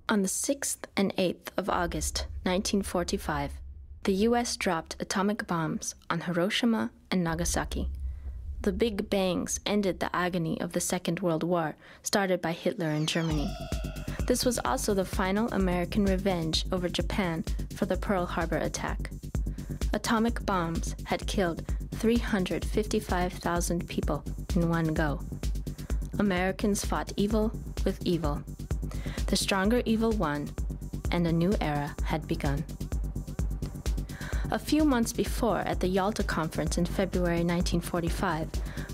On the 6th and 8th of August 1945, the U.S. dropped atomic bombs on Hiroshima and Nagasaki. The Big Bangs ended the agony of the Second World War started by Hitler in Germany. This was also the final American revenge over Japan for the Pearl Harbor attack. Atomic bombs had killed 355,000 people in one go. Americans fought evil with evil. The stronger evil won, and a new era had begun. A few months before, at the Yalta Conference in February 1945,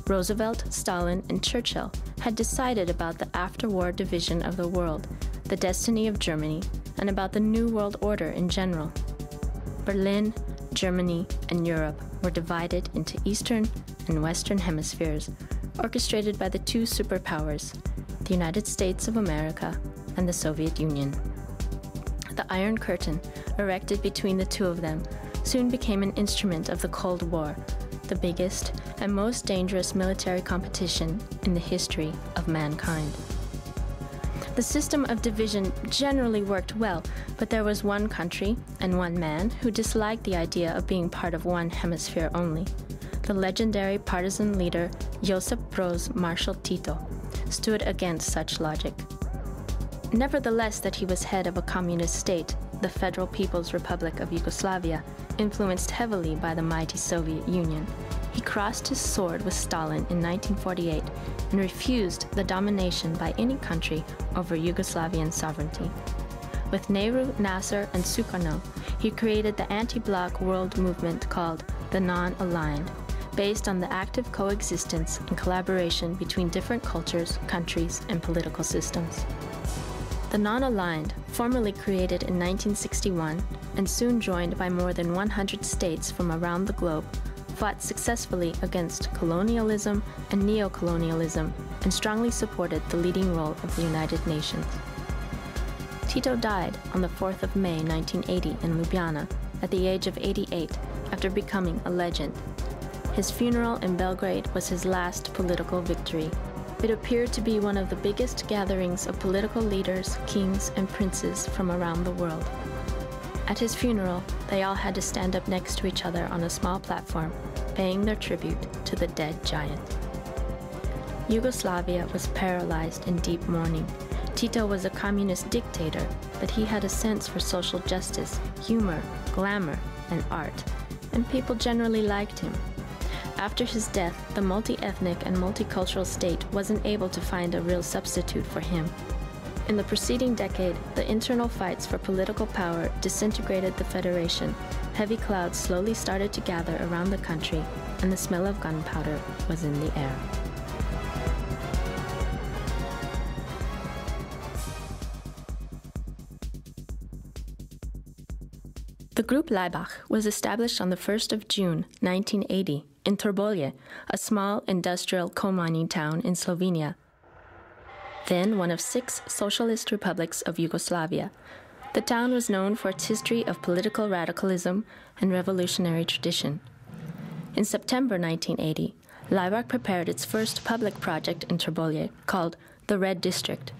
Roosevelt, Stalin, and Churchill had decided about the after-war division of the world, the destiny of Germany, and about the New World Order in general. Berlin, Germany, and Europe were divided into Eastern and Western hemispheres, orchestrated by the two superpowers, the United States of America and the Soviet Union. The Iron Curtain, erected between the two of them, soon became an instrument of the Cold War, the biggest and most dangerous military competition in the history of mankind. The system of division generally worked well, but there was one country and one man who disliked the idea of being part of one hemisphere only. The legendary partisan leader Josip Broz Marshal Tito stood against such logic. Nevertheless, that he was head of a communist state, the Federal People's Republic of Yugoslavia, influenced heavily by the mighty Soviet Union, he crossed his sword with Stalin in 1948 and refused the domination by any country over Yugoslavian sovereignty. With Nehru, Nasser, and Sukarno, he created the anti-bloc world movement called the Non-Aligned, based on the active coexistence and collaboration between different cultures, countries, and political systems. The Non-Aligned, formally created in 1961 and soon joined by more than 100 states from around the globe, fought successfully against colonialism and neo-colonialism and strongly supported the leading role of the United Nations. Tito died on the 4th of May 1980 in Ljubljana at the age of 88 after becoming a legend. His funeral in Belgrade was his last political victory. It appeared to be one of the biggest gatherings of political leaders, kings, and princes from around the world. At his funeral, they all had to stand up next to each other on a small platform, paying their tribute to the dead giant. Yugoslavia was paralyzed in deep mourning. Tito was a communist dictator, but he had a sense for social justice, humor, glamour, and art, and people generally liked him. After his death, the multi-ethnic and multicultural state wasn't able to find a real substitute for him. In the preceding decade, the internal fights for political power disintegrated the federation. Heavy clouds slowly started to gather around the country, and the smell of gunpowder was in the air. The group Laibach was established on the 1st of June 1980 in Trbovlje, a small industrial coal mining town in Slovenia, then one of 6 socialist republics of Yugoslavia. The town was known for its history of political radicalism and revolutionary tradition. In September 1980, Laibach prepared its first public project in Trbovlje called the Red District.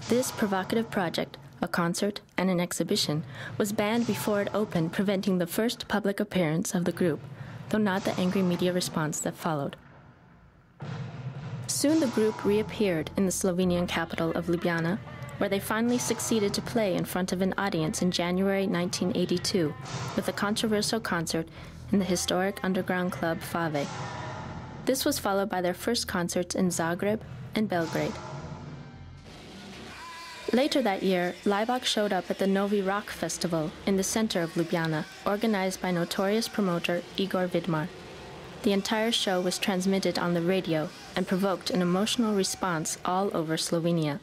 This provocative project, a concert and an exhibition, was banned before it opened, preventing the first public appearance of the group, though not the angry media response that followed. Soon the group reappeared in the Slovenian capital of Ljubljana, where they finally succeeded to play in front of an audience in January 1982 with a controversial concert in the historic underground club Fave. This was followed by their first concerts in Zagreb and Belgrade. Later that year, Laibach showed up at the Novi Rock Festival in the center of Ljubljana, organized by notorious promoter Igor Vidmar. The entire show was transmitted on the radio and provoked an emotional response all over Slovenia.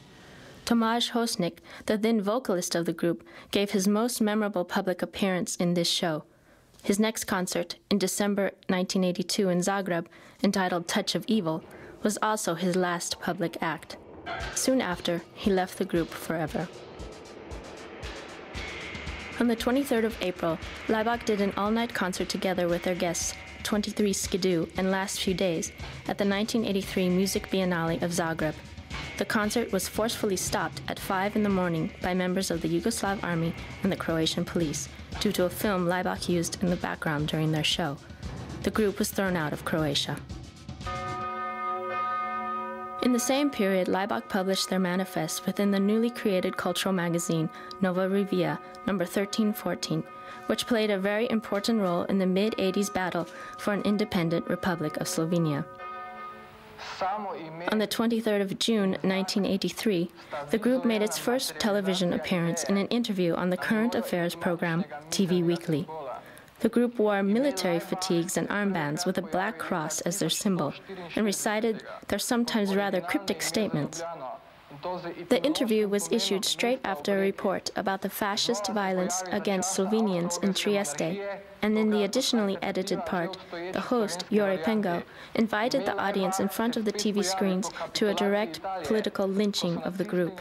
Tomaž Hosnik, the then vocalist of the group, gave his most memorable public appearance in this show. His next concert, in December 1982 in Zagreb, entitled Touch of Evil, was also his last public act. Soon after, he left the group forever. On the 23rd of April, Laibach did an all-night concert together with their guests, 23 Skidoo and Last Few Days, at the 1983 Music Biennale of Zagreb. The concert was forcefully stopped at 5 in the morning by members of the Yugoslav army and the Croatian police due to a film Laibach used in the background during their show. The group was thrown out of Croatia. In the same period, Laibach published their manifest within the newly created cultural magazine Nova Revija, number 1314, which played a very important role in the mid-80s battle for an independent Republic of Slovenia. On the 23rd of June 1983, the group made its first television appearance in an interview on the current affairs program TV Weekly. The group wore military fatigues and armbands with a black cross as their symbol and recited their sometimes rather cryptic statements. The interview was issued straight after a report about the fascist violence against Slovenians in Trieste, and in the additionally edited part, the host, Jure Pengo, invited the audience in front of the TV screens to a direct political lynching of the group.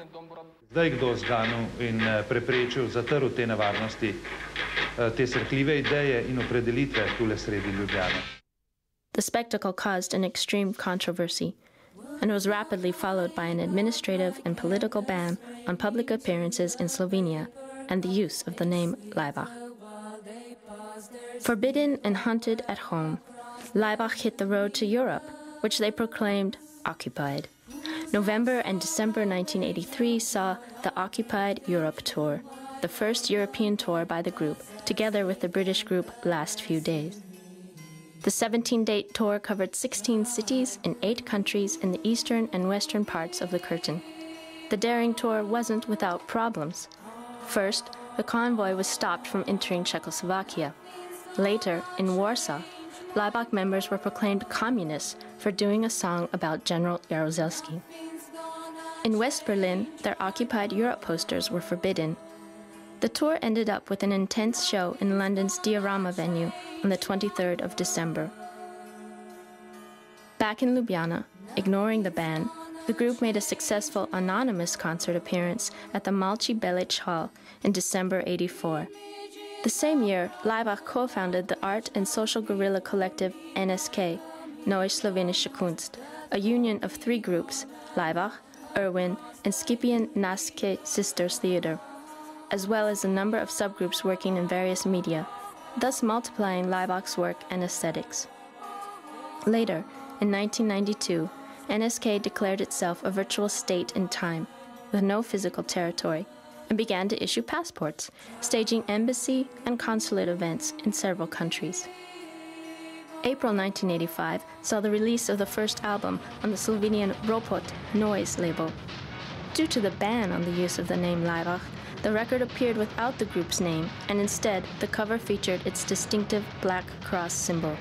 Zdaj kdo zganil in preprečil, zatrl te nevarnosti, te srhljive ideje in opredelitve tule sredi Ljubljane. The spectacle caused an extreme controversy and was rapidly followed by an administrative and political ban on public appearances in Slovenia and the use of the name Laibach. Forbidden and hunted at home, Laibach hit the road to Europe, which they proclaimed occupied. November and December 1983 saw the Occupied Europe Tour, the first European tour by the group, together with the British group Last Few Days. The 17-date tour covered 16 cities in 8 countries in the eastern and western parts of the Curtain. The daring tour wasn't without problems. First, the convoy was stopped from entering Czechoslovakia. Later, in Warsaw, Laibach members were proclaimed communists for doing a song about General Jaruzelski. In West Berlin, their Occupied Europe posters were forbidden. The tour ended up with an intense show in London's Diorama venue on the 23rd of December. Back in Ljubljana, ignoring the ban, the group made a successful anonymous concert appearance at the Malci Belic Hall in December '84. The same year, Laibach co-founded the art and social guerrilla collective NSK, Neue Slowenische Kunst, a union of 3 groups, Laibach, Erwin, and Scipion Naske Sisters Theater, as well as a number of subgroups working in various media, thus multiplying Laibach's work and aesthetics. Later, in 1992, NSK declared itself a virtual state in time, with no physical territory, and began to issue passports, staging embassy and consulate events in several countries. April 1985 saw the release of the first album on the Slovenian Ropot Noise label. Due to the ban on the use of the name Laibach, the record appeared without the group's name, and instead the cover featured its distinctive black cross symbol.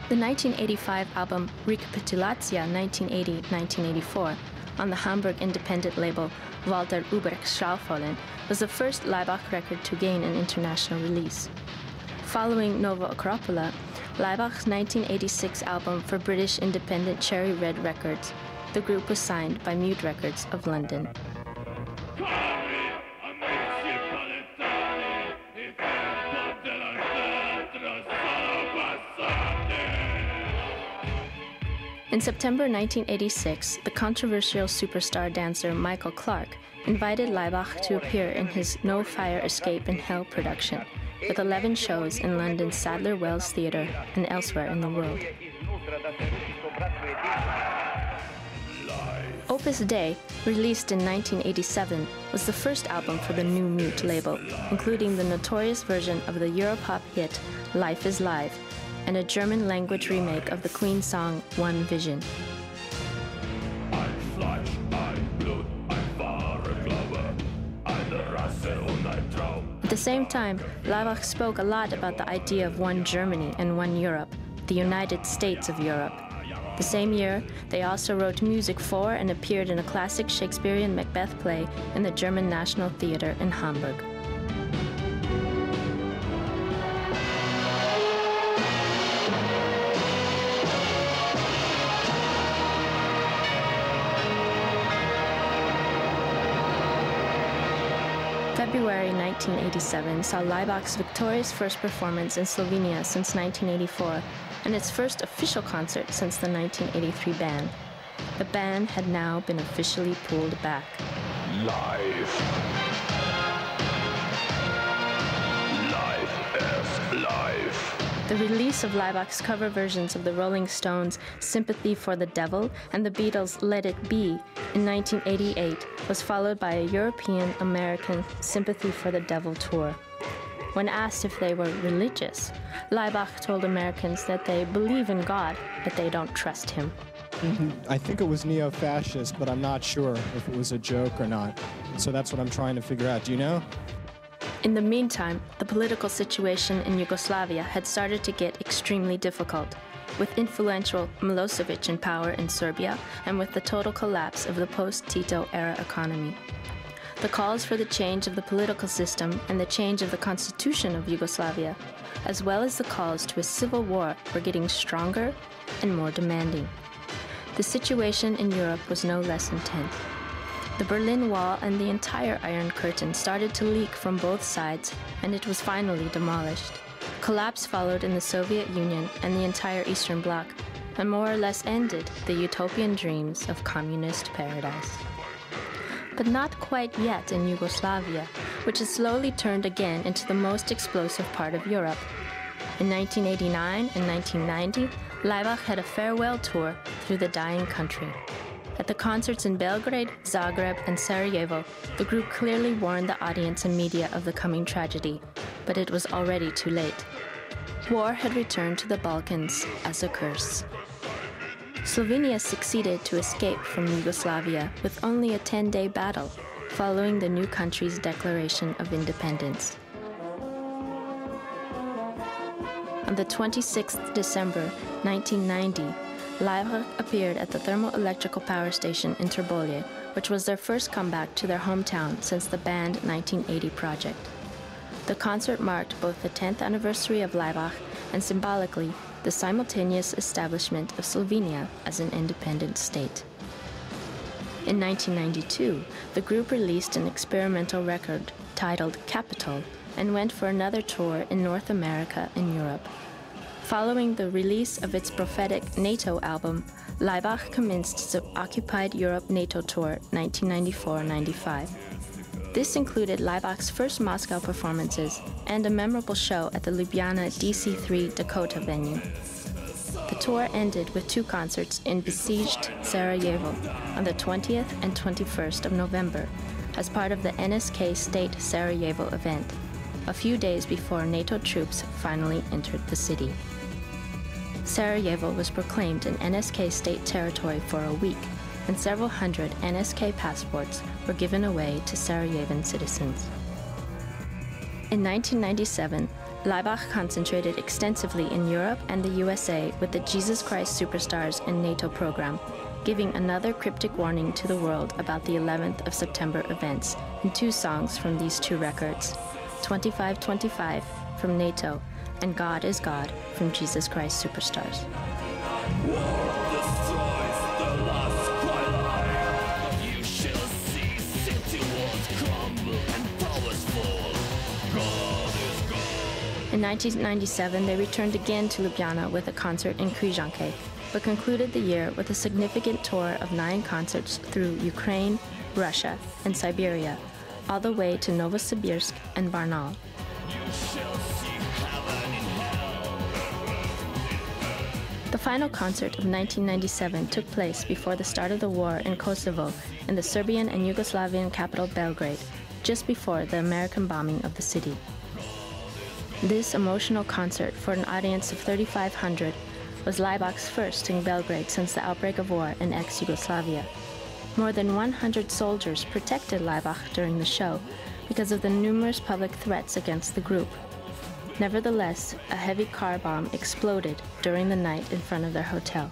The 1985 album Rekapitulacja 1980-1984 on the Hamburg independent label Walter Ubrecht Schaufollen was the first Laibach record to gain an international release. Following Nova Acropola, Laibach's 1986 album for British independent Cherry Red Records, the group was signed by Mute Records of London. In September 1986, the controversial superstar dancer Michael Clark invited Laibach to appear in his No Fire Escape in Hell production, with 11 shows in London's Sadler Wells Theatre and elsewhere in the world. Opus Dei, released in 1987, was the first album for the new Mute label, including the notorious version of the Europop hit Life is Live, and a German-language remake of the Queen song One Vision. At the same time, Laibach spoke a lot about the idea of one Germany and one Europe, the United States of Europe. The same year, they also wrote music for and appeared in a classic Shakespearean Macbeth play in the German National Theatre in Hamburg. February 1987 saw Laibach's victorious first performance in Slovenia since 1984, and its first official concert since the 1983 ban. The ban had now been officially pulled back. Life is life. The release of Laibach's cover versions of the Rolling Stones' Sympathy for the Devil and the Beatles' Let It Be in 1988 was followed by a European-American Sympathy for the Devil tour. When asked if they were religious, Laibach told Americans that they believe in God, but they don't trust him. I think it was neo-fascist, but I'm not sure if it was a joke or not. So that's what I'm trying to figure out. Do you know? In the meantime, the political situation in Yugoslavia had started to get extremely difficult, with influential Milosevic in power in Serbia and with the total collapse of the post-Tito era economy. The calls for the change of the political system and the change of the constitution of Yugoslavia, as well as the calls to a civil war, were getting stronger and more demanding. The situation in Europe was no less intense. The Berlin Wall and the entire Iron Curtain started to leak from both sides, and it was finally demolished. Collapse followed in the Soviet Union and the entire Eastern Bloc, and more or less ended the utopian dreams of communist paradise. But not quite yet in Yugoslavia, which has slowly turned again into the most explosive part of Europe. In 1989 and 1990, Laibach had a farewell tour through the dying country. At the concerts in Belgrade, Zagreb, and Sarajevo, the group clearly warned the audience and media of the coming tragedy, but it was already too late. War had returned to the Balkans as a curse. Slovenia succeeded to escape from Yugoslavia with only a 10-day battle, following the new country's declaration of independence. On the 26th December 1990, Laibach appeared at the thermoelectrical power station in Trbovlje, which was their first comeback to their hometown since the banned 1980 project. The concert marked both the 10th anniversary of Laibach and symbolically the simultaneous establishment of Slovenia as an independent state. In 1992, the group released an experimental record titled Capital and went for another tour in North America and Europe. Following the release of its prophetic NATO album, Laibach commenced the Occupied Europe NATO Tour 1994-95. This included Laibach's first Moscow performances and a memorable show at the Ljubljana DC3 Dakota venue. The tour ended with 2 concerts in besieged Sarajevo on the 20th and 21st of November as part of the NSK State Sarajevo event, a few days before NATO troops finally entered the city. Sarajevo was proclaimed an NSK state territory for a week, and several hundred NSK passports were given away to Sarajevan citizens. In 1997, Laibach concentrated extensively in Europe and the USA with the Jesus Christ Superstars and NATO program, giving another cryptic warning to the world about the 11th of September events in 2 songs from these 2 records, 2525 from NATO and God is God from Jesus Christ Superstars. In 1997, they returned again to Ljubljana with a concert in Križanke, but concluded the year with a significant tour of 9 concerts through Ukraine, Russia, and Siberia, all the way to Novosibirsk and Barnaul. The final concert of 1997 took place before the start of the war in Kosovo in the Serbian and Yugoslavian capital Belgrade, just before the American bombing of the city. This emotional concert for an audience of 3,500 was Laibach's first in Belgrade since the outbreak of war in ex-Yugoslavia. More than 100 soldiers protected Laibach during the show because of the numerous public threats against the group. Nevertheless, a heavy car bomb exploded during the night in front of their hotel.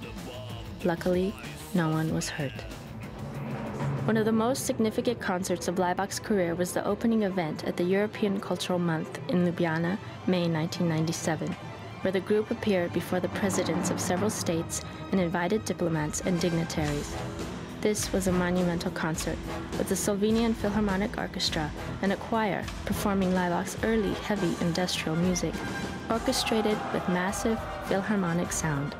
Luckily, no one was hurt. One of the most significant concerts of Laibach's career was the opening event at the European Cultural Month in Ljubljana, May 1997, where the group appeared before the presidents of several states and invited diplomats and dignitaries. This was a monumental concert, with the Slovenian Philharmonic Orchestra and a choir performing Laibach's early heavy industrial music, orchestrated with massive Philharmonic sound.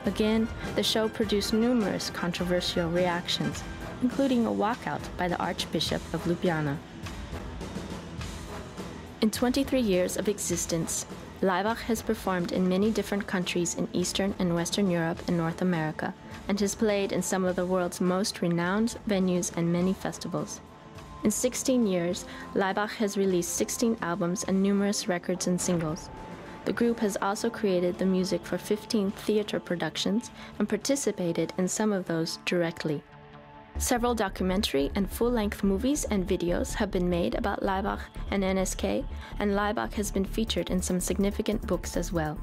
Again, the show produced numerous controversial reactions, including a walkout by the Archbishop of Ljubljana. In 23 years of existence, Laibach has performed in many different countries in Eastern and Western Europe and North America, and has played in some of the world's most renowned venues and many festivals. In 16 years, Laibach has released 16 albums and numerous records and singles. The group has also created the music for 15 theater productions and participated in some of those directly. Several documentary and full-length movies and videos have been made about Laibach and NSK, and Laibach has been featured in some significant books as well.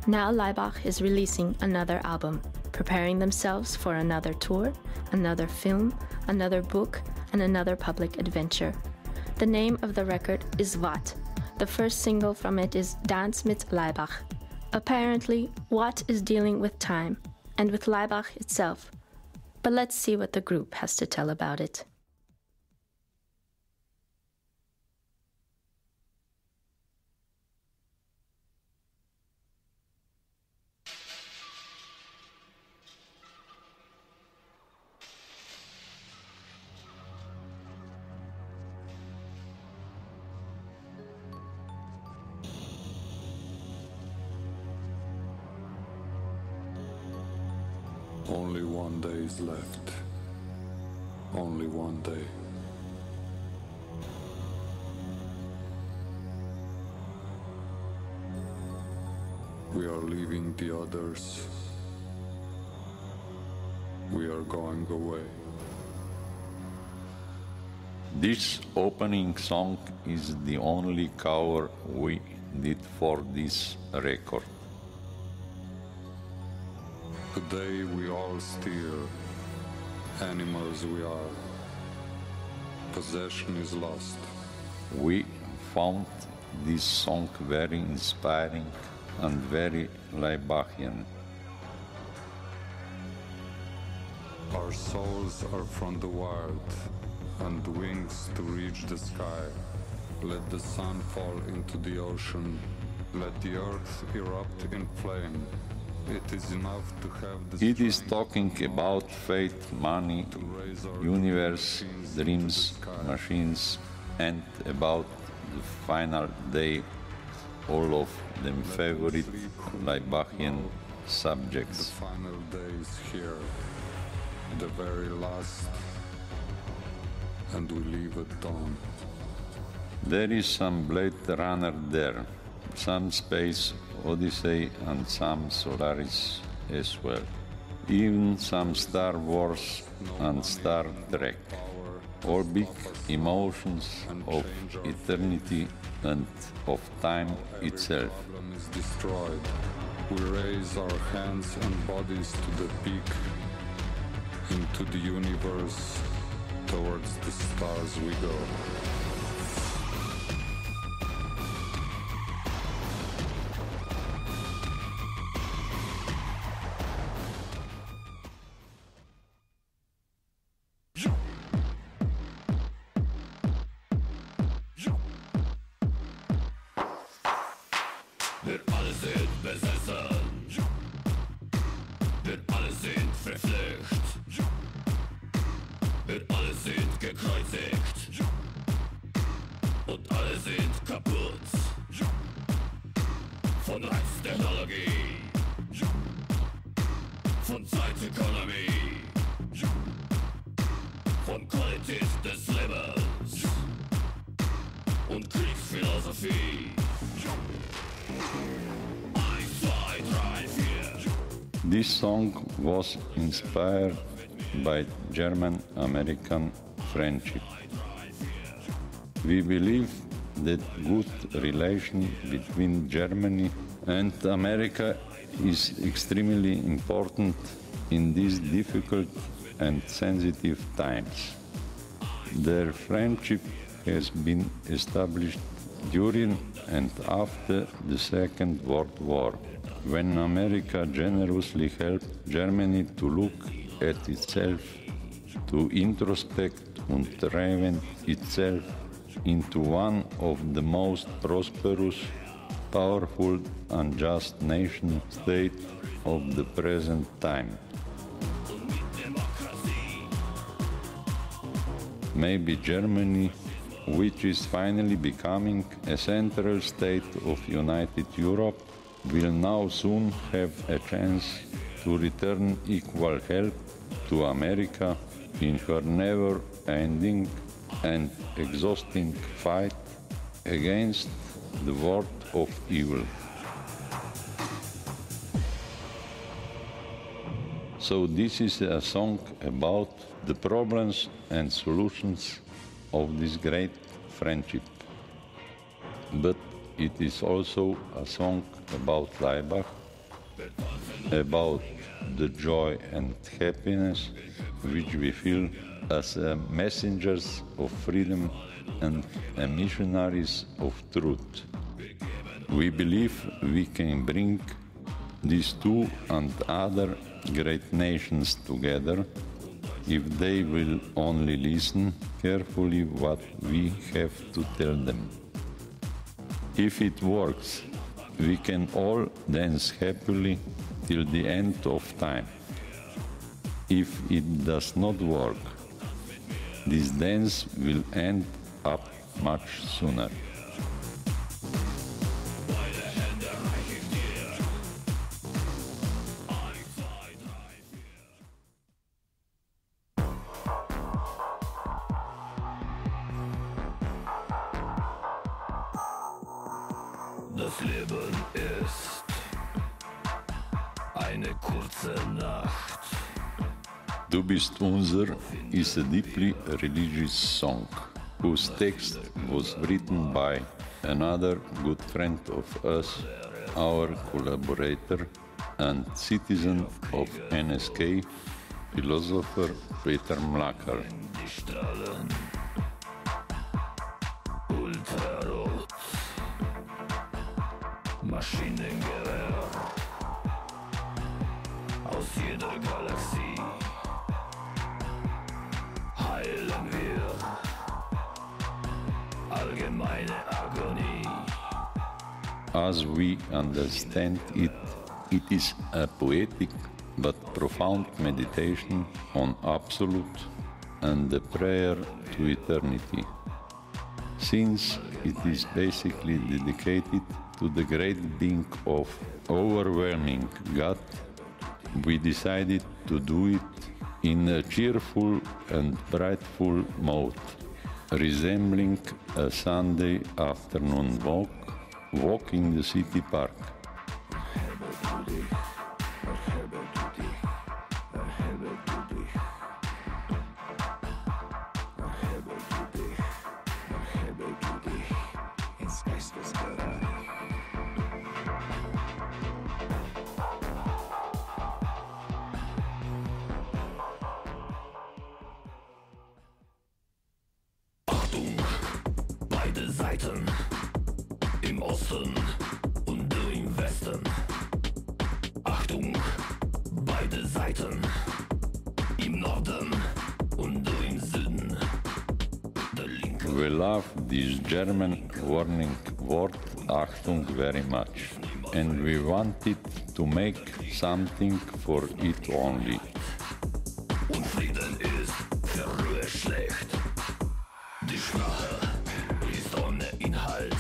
Now Laibach is releasing another album, preparing themselves for another tour, another film, another book, and another public adventure. The name of the record is WAT. The first single from it is Dance mit Laibach. Apparently, WAT is dealing with time, and with Laibach itself. But let's see what the group has to tell about it. Only one day is left. Only one day. We are leaving the others. We are going away. This opening song is the only cover we did for this record. Today we all steer, animals we are. Possession is lost. We found this song very inspiring and very Laibachian. Our souls are from the wild, and wings to reach the sky. Let the sun fall into the ocean. Let the earth erupt in flame. It is enough to have the It is talking about fate, money, universe, dreams, machines, and about the final day, all of them favorite Laibachian subjects. The final day is here, the very last, and we leave at dawn. There is some Blade Runner there, some Space Odyssey and some Solaris as well. Even some Star Wars and Star Trek. All big emotions of eternity and of time itself. The problem is destroyed. We raise our hands and bodies to the peak, into the universe, towards the stars we go. Wir alle sind besessen. Wir alle sind verflucht. Wir alle sind gekreuzigt. Und alle sind kaputt. Von Rechtstechnologie. Von Zeitökonomie. Von Qualität des Lebens. Und Kriegsphilosophie. 1, 2, 3, 4. This song was inspired by German-American friendship. We believe that good relation between Germany and America is extremely important in these difficult and sensitive times. Their friendship has been established during and after the Second World War, when America generously helped Germany to look at itself, to introspect and reinvent itself into one of the most prosperous powerful and just nation state of the present time. Maybe Germany, which is finally becoming a central state of United Europe, will now soon have a chance to return equal help to America in her never-ending and exhausting fight against the world of evil. So this is a song about the problems and solutions of this great friendship. But it is also a song about Laibach, about the joy and happiness which we feel as messengers of freedom and missionaries of truth. We believe we can bring these two and other great nations together if they will only listen carefully what we have to tell them. If it works, we can all dance happily till the end of time. If it does not work, this dance will end up much sooner. Das Leben ist eine kurze Nacht. Du bist unser is a deeply religious song, whose text was written by another good friend of us, our collaborator and citizen of NSK, philosopher Peter Mlakar. Ultrarot, Maschinengewehr aus jeder Galaxie heilen wir allgemeine Agonie. As we understand it, it is a poetic but profound meditation on absolute and the prayer to eternity. Since it is basically dedicated to the great being of overwhelming God, we decided to do it in a cheerful and brightful mode, resembling a Sunday afternoon walk in the city park. Beide Seiten, im Osten und du im Westen. Achtung, beide Seiten, im Norden und du im Süden. We love this German warning word Achtung very much, and we wanted to make something for it only. Und Frieden ist für Ruhe schlecht. Die Sprache ist ohne Inhalt.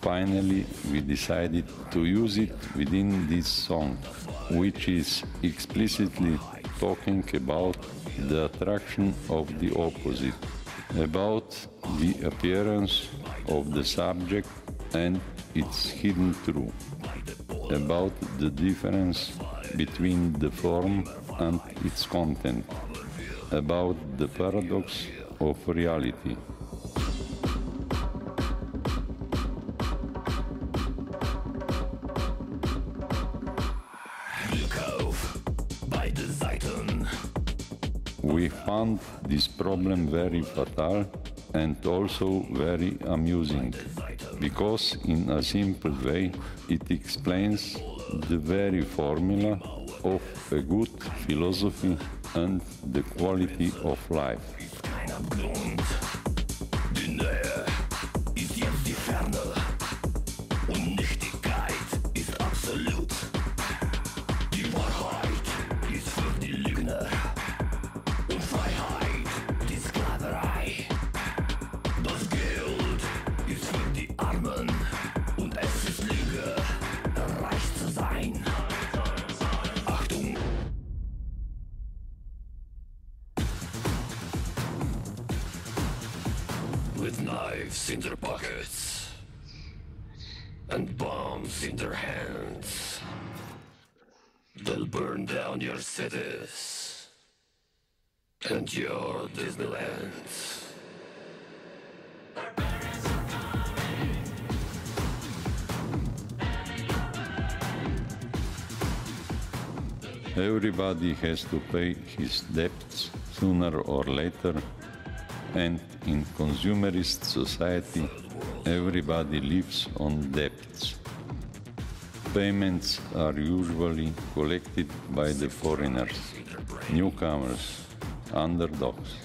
Finally, we decided to use it within this song, which is explicitly talking about the attraction of the opposite, about the appearance of the subject and its hidden truth, about the difference between the form and its content, about the paradox of reality. Glück auf, beide Seiten. We found this problem very fatal and also very amusing, because in a simple way it explains the very formula of a good philosophy and the quality of life. Keiner Grund. Die Nähe ist jetzt die Ferne und nicht absolut. Die Wahrheit ist für die Lügner und Freiheit die Sklaverei. Das Geld ist für die Armen und es ist Lüge, reich zu sein. Achtung! With knives in their pockets and bombs in their hands, they'll burn down your cities and your Disneylands. Everybody has to pay his debts sooner or later, and in consumerist society, everybody lives on debts. Payments are usually collected by the foreigners, newcomers, underdogs,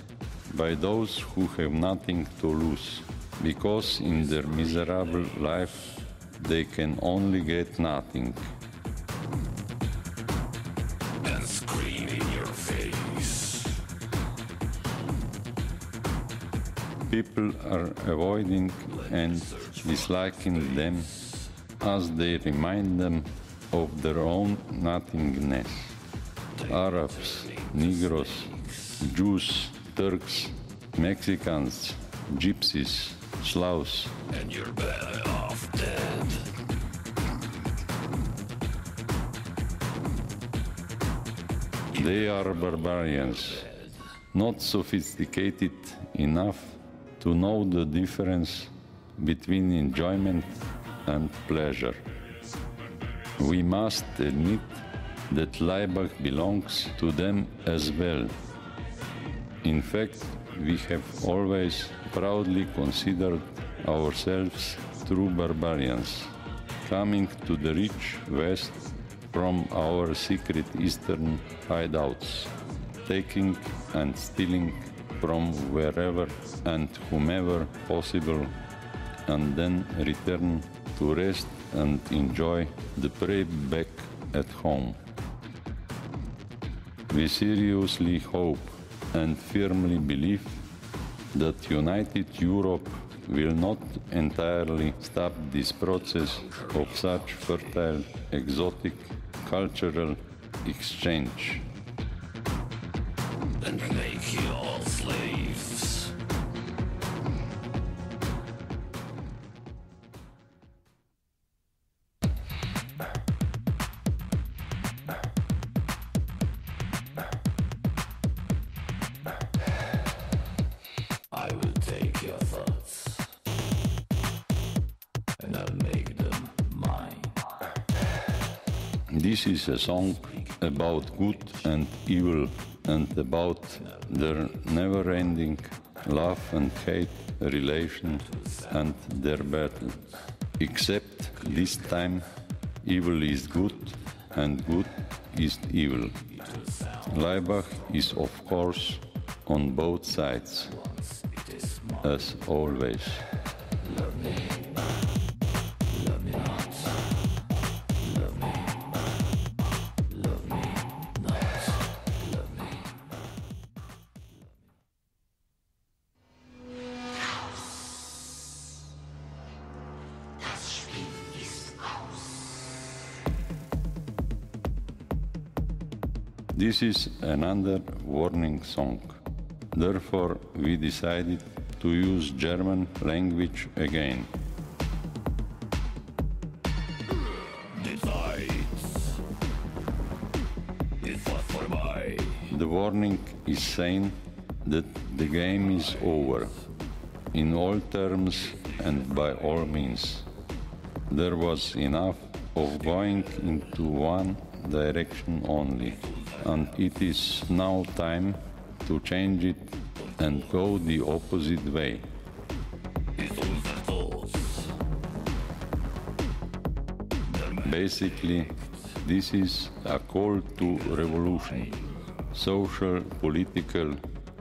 by those who have nothing to lose, because in their miserable life they can only get nothing. And scream in your face. People are avoiding and disliking them as they remind them of their own nothingness. Arabs, Negroes, Jews, Turks, Mexicans, Gypsies, Slavs. And you're better off dead. They are barbarians, not sophisticated enough to know the difference between enjoyment and pleasure. We must admit that Laibach belongs to them as well. In fact, we have always proudly considered ourselves true barbarians, coming to the rich West from our secret Eastern hideouts, taking and stealing from wherever and whomever possible, and then return to rest and enjoy the prey back at home. We seriously hope and firmly believe that united Europe will not entirely stop this process of such fertile, exotic, cultural exchange. And make you all slaves. I will take your thoughts and I'll make them mine. This is a song about good and evil and about their never-ending love and hate relation and their battle. Except this time, evil is good and good is evil. Laibach is, of course, on both sides, as always. This is another warning song. Therefore, we decided to use German language again. The warning is saying that the game is over, in all terms and by all means. There was enough of going into one direction only, and it is now time to change it and go the opposite way. Basically, this is a call to revolution, social, political,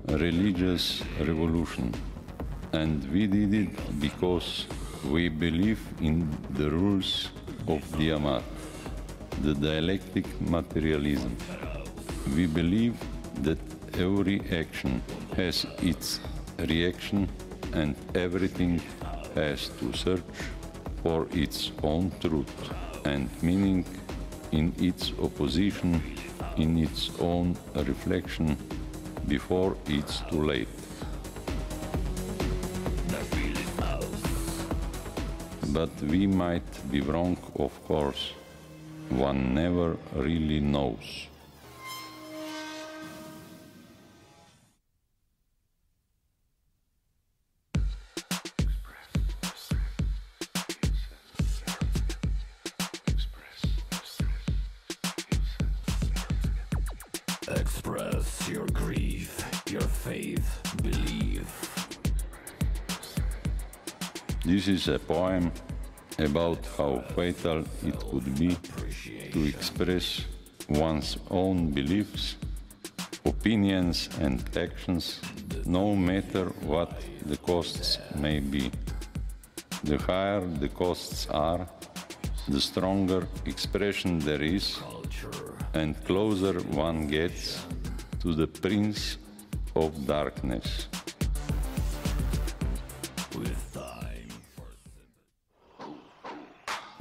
religious revolution. And we did it because we believe in the rules of the WAT. the dialectic materialism. We believe that every action has its reaction and everything has to search for its own truth and meaning in its opposition, in its own reflection, before it's too late. But we might be wrong, of course. One never really knows. Express your grief, your faith, believe. This is a poem about how fatal it could be to express one's own beliefs, opinions and actions, no matter what the costs may be. The higher the costs are, the stronger expression there is, and closer one gets to the Prince of Darkness.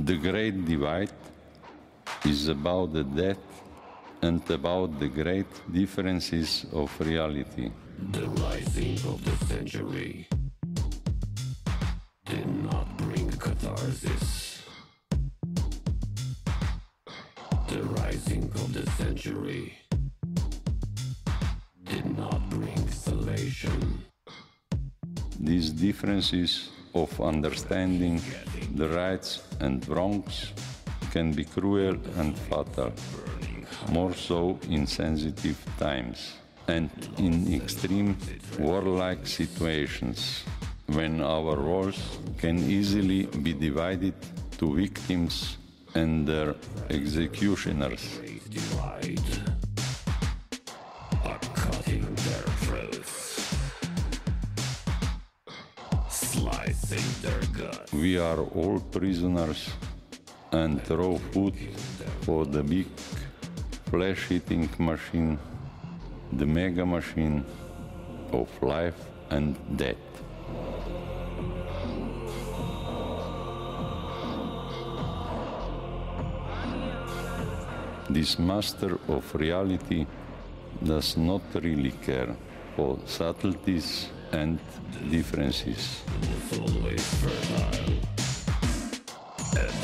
The Great Divide is about the death and about the great differences of reality. The rising of the century did not bring catharsis. The rising of the century did not bring salvation. These differences of understanding the rights and wrongs can be cruel and fatal, more so in sensitive times and in extreme warlike situations, when our roles can easily be divided to victims and their executioners. Are cutting their throats, slicing their guts. We are all prisoners and raw food for the big flesh-eating machine, the mega machine of life and death. This master of reality does not really care for subtleties and differences.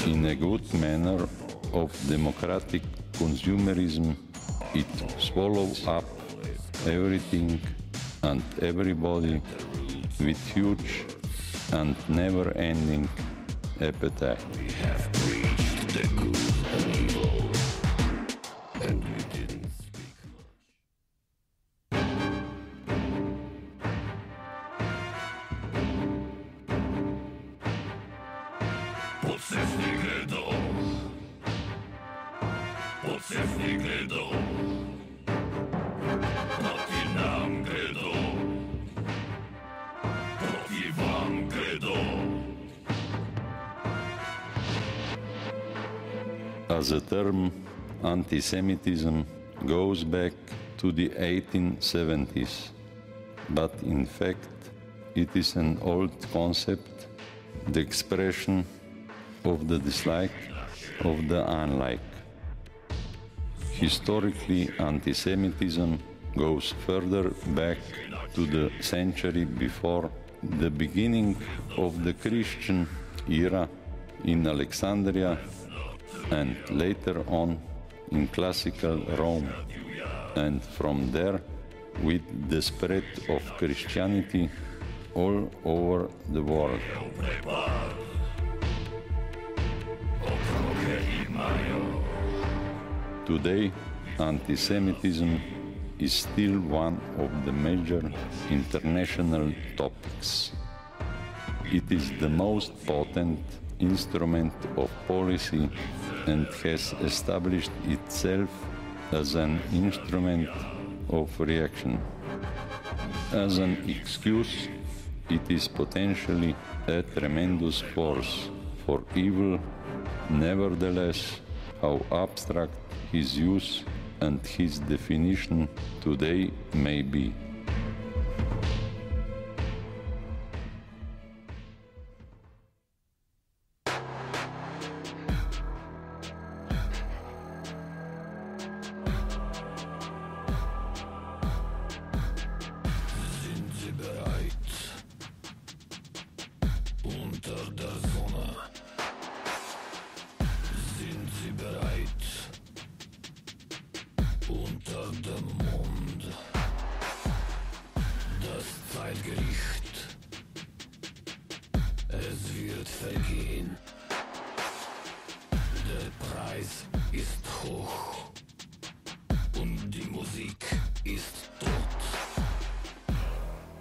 In a good manner of democratic consumerism, it swallows up everything and everybody with huge and never-ending appetite. We have preached the good and evil, and we didn't speak much. Podsesni gledo, podsesni gledo, proti nam gledo, proti vam gledo. As a term, anti-Semitism goes back to the 1870s, but in fact it is an old concept, the expression of the dislike of the unlike. Historically, anti-Semitism goes further back to the century before the beginning of the Christian era in Alexandria and later on in classical Rome, and from there with the spread of Christianity all over the world. Today, anti-Semitism is still one of the major international topics. It is the most potent instrument of policy and has established itself as an instrument of reaction. As an excuse, it is potentially a tremendous force for evil. Nevertheless, how abstract his use and his definition today may be.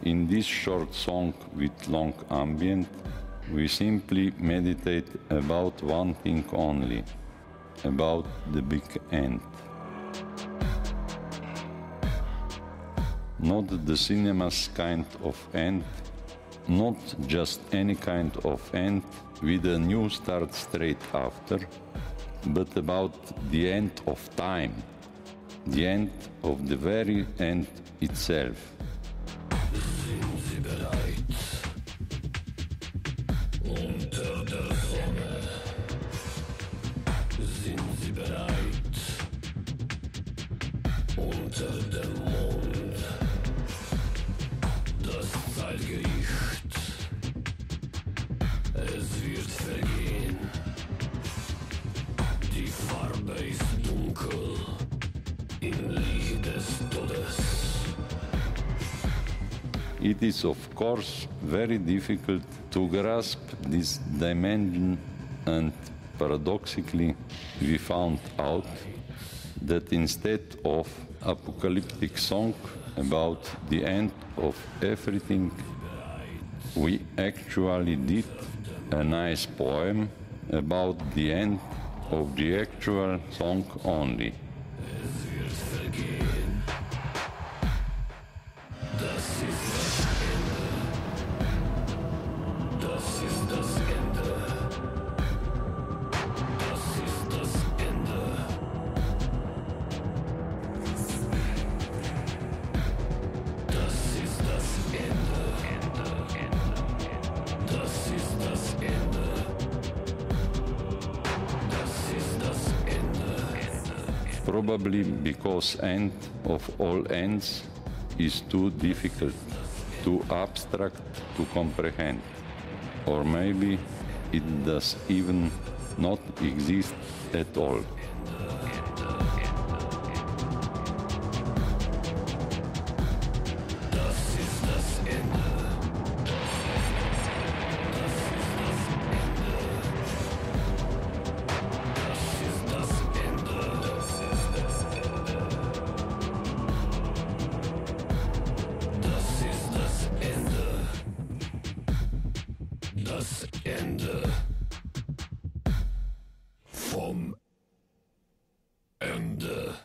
In this short song with long ambient, we simply meditate about one thing only, about the big end. Not the cinema's kind of end, not just any kind of end with a new start straight after, but about the end of time, the end of the very end itself. It is, of course, very difficult to grasp this dimension, and paradoxically, we found out that instead of apocalyptic song about the end of everything, we actually did a nice poem about the end of the actual song only. Probably because end of all ends is too difficult, too abstract to comprehend. Or maybe it does even not exist at all. Das Ende vom Ende.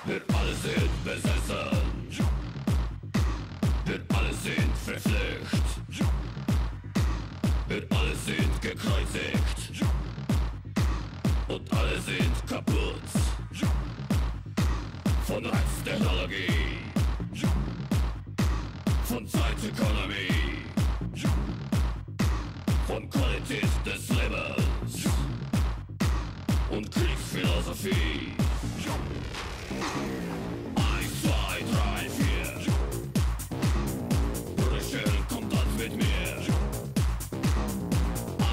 Wir alle sind besessen. Wir alle sind verflucht. Wir alle sind gekreuzigt. Und alle sind kaputt. Von Reiztechnologie. Von Zeitökonomie. Von Qualität des Lebens. Und Kriegsphilosophie. 1, 2, 3, 4. Brüche, komm dann mit mir.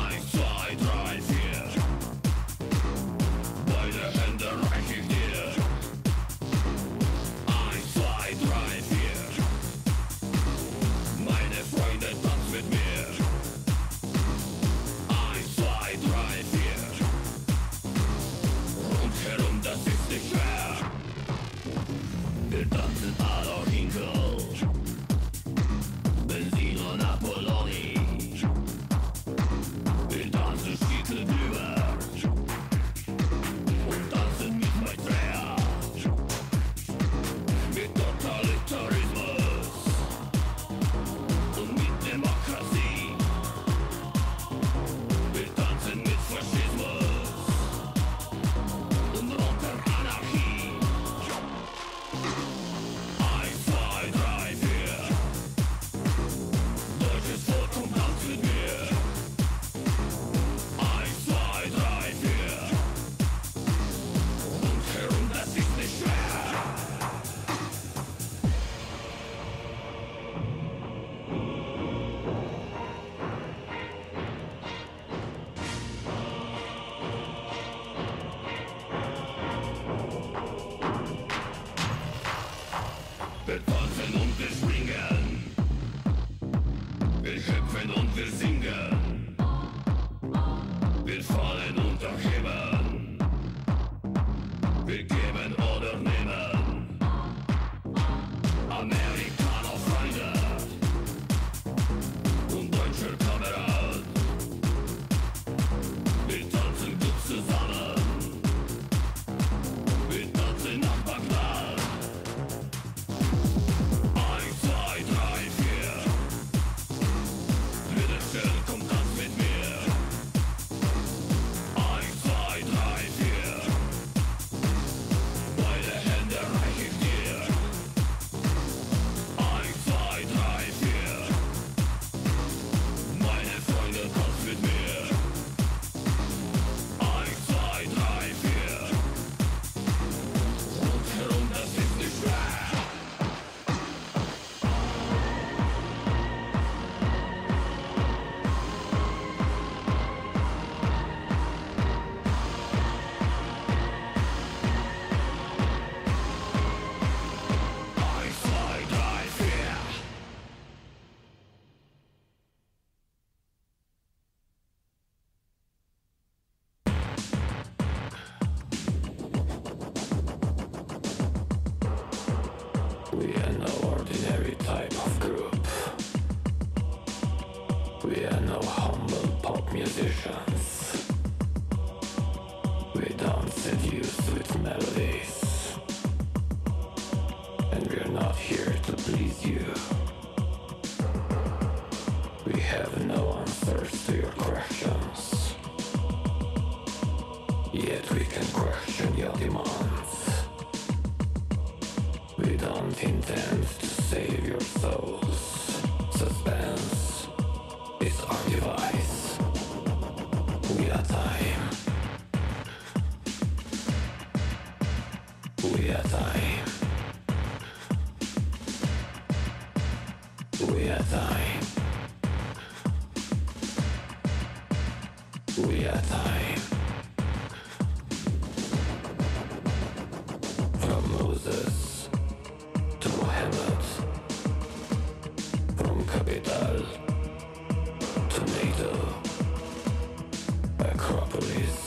1, 2, 3, 4. Beide Hände reich ich dir. 1, 2, 3, 4. Meine Freunde, tanzt mit mir. 1, 2, 3, 4. Rundherum, das ist nicht schwer. Wir tanzen Adolf Hinkel, Benzino Napoloni. Wir tanzen Stiefel drüber und tanzen mit Wir tanzen und wir springen. Wir hüpfen und wir singen. Wir fallen und erheben. Wir geben oder nehmen. Amerikaner Freunde und deutscher Kamerad. Wir tanzen gut zusammen. Wir tanzen nach Bagdad. 1, 2, 3, 4. Bitte schön, komm, tanz mit mir. 1, 2, 3, 4. Beide Hände reich ich dir. 1, 2, 3, 4. Meine Freunde, tanz mit mir. 1, 2, 3, 4. Rundherum, das ist nicht schwer. We are no ordinary type of group. We are no humble pop musicians. We don't seduce with melodies. And we are not here to please you. We have no answers to your questions. Yet we can question your demands. We don't intend to save your souls. Suspense is our device. We are time. We are time. We are time. We are time. From Moses to Muhammad, from Capital to NATO, Acropolis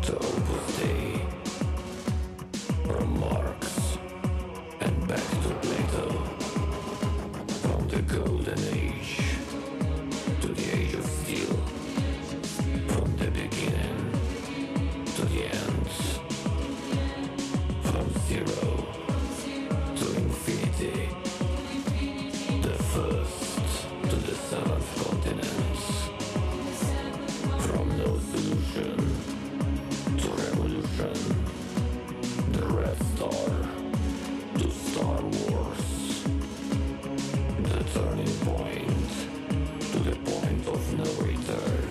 to Opus Dei, from Marx and back to Plato, from the Golden Age to the Age of Steel, from the beginning to the end, from zero to infinity, the first to the seventh continent, from no solution to revolution, the Red Star to Star Wars, the turning point to the point of no return,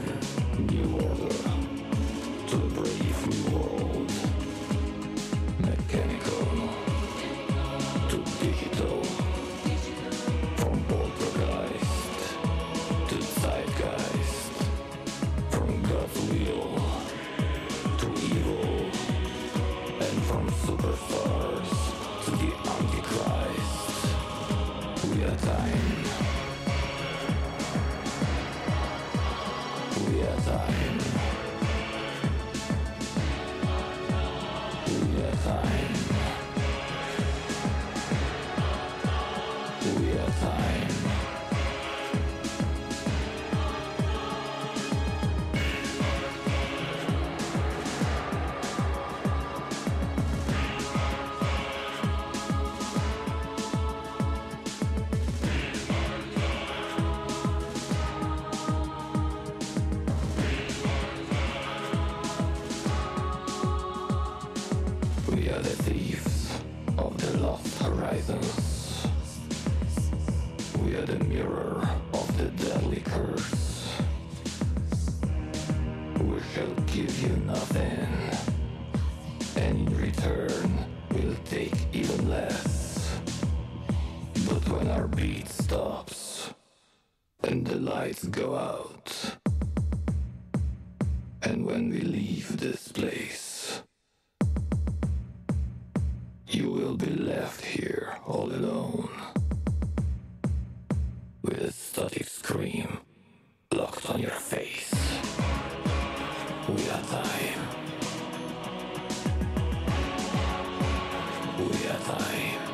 new order to the brave new world, mechanical to digital, from poltergeist to zeitgeist, from God's will to evil, and from superstars to the Antichrist. We are time. We are time. We are time. We are time. We are the thieves of the lost horizons. We are the mirror of the deadly curse. We shall give you nothing, and in return we'll take even less. But when our beat stops and the lights go out, and when we leave this place, You will be left here all alone, with a static scream locked on your face. We are time. We are time.